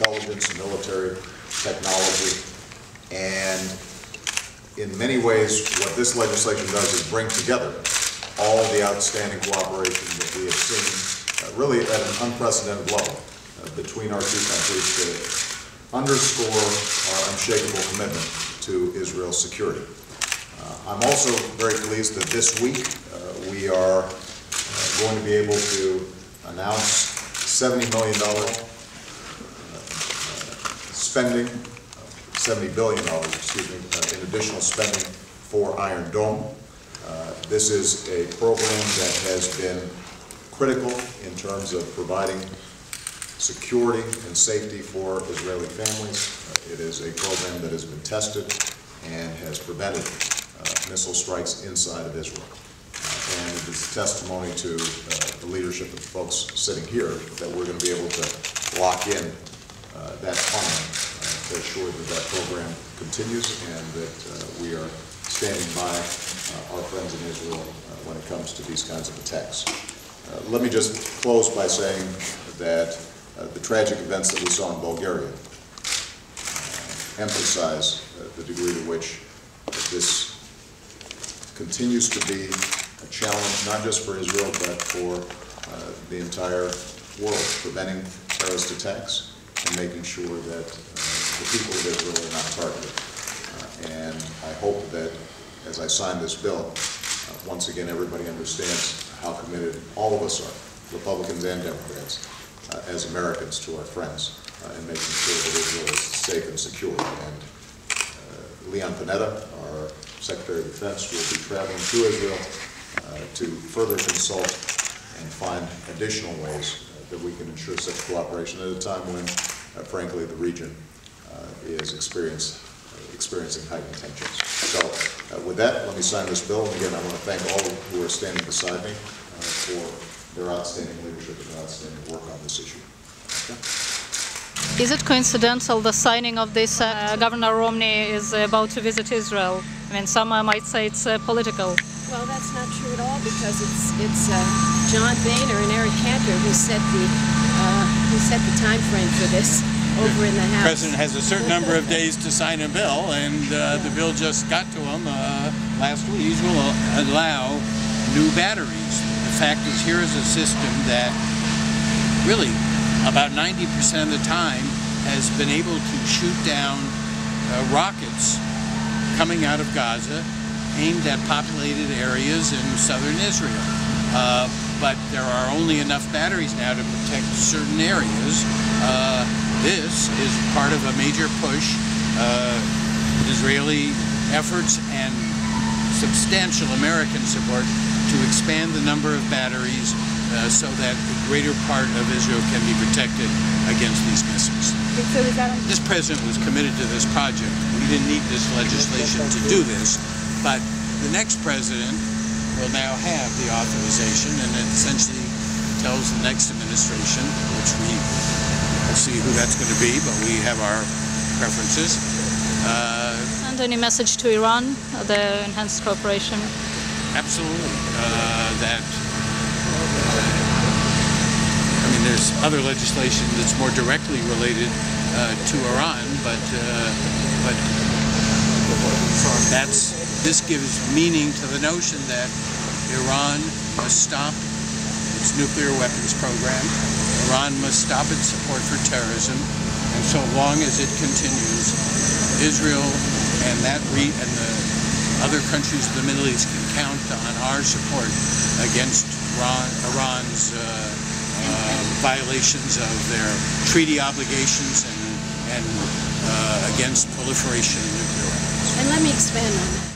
intelligence and military technology. And in many ways, what this legislation does is bring together all the outstanding cooperation that we have seen really at an unprecedented level between our two countries to underscore our unshakable commitment to Israel's security. I'm also very pleased that this week we are going to be able to announce $70 million spending, $70 billion, in additional spending for Iron Dome. This is a program that has been critical in terms of providing security and safety for Israeli families. It is a program that has been tested and has prevented missile strikes inside of Israel. And it is a testimony to the leadership of the folks sitting here that we're going to be able to lock in that funding to ensure that that program continues and that we are standing by our friends in Israel when it comes to these kinds of attacks. Let me just close by saying that the tragic events that we saw in Bulgaria emphasize the degree to which this continues to be a challenge not just for Israel but for the entire world, preventing terrorist attacks and making sure that the people of Israel are not targeted. And I hope that as I sign this bill, once again everybody understands how committed all of us are, Republicans and Democrats, as Americans, to our friends and making sure that Israel is safe and secure. And Leon Panetta, our Secretary of Defense, will be traveling to Israel to further consult and find additional ways that we can ensure such cooperation at a time when, frankly, the region is experiencing heightened tensions. So with that, let me sign this bill. And again, I want to thank all who are standing beside me for their outstanding leadership and outstanding work on this issue. Okay. Is it coincidental, the signing of this Governor Romney is about to visit Israel? I mean, some might say it's political. Well, that's not true at all, because it's John Boehner and Eric Cantor who set the time frame for this over in the House. The President has a certain number of days to sign a bill, and the bill just got to him last week. These will allow new batteries. The fact is, here is a system that really about 90% of the time has been able to shoot down rockets coming out of Gaza aimed at populated areas in southern Israel. But there are only enough batteries now to protect certain areas. This is part of a major push, Israeli efforts and substantial American support to expand the number of batteries so that the greater part of Israel can be protected against these missiles. This president was committed to this project. We didn't need this legislation to do this, but the next president will now have the authorization, and it essentially tells the next administration, which we will see who that's going to be, but we have our preferences. And any message to Iran, the enhanced cooperation? Absolutely. I mean, there's other legislation that's more directly related to Iran, but this gives meaning to the notion that Iran must stop its nuclear weapons program. Iran must stop its support for terrorism, and so long as it continues, Israel and the other countries of the Middle East can count on our support against Iran's violations of their treaty obligations and against proliferation of nuclear weapons. And let me expand on that.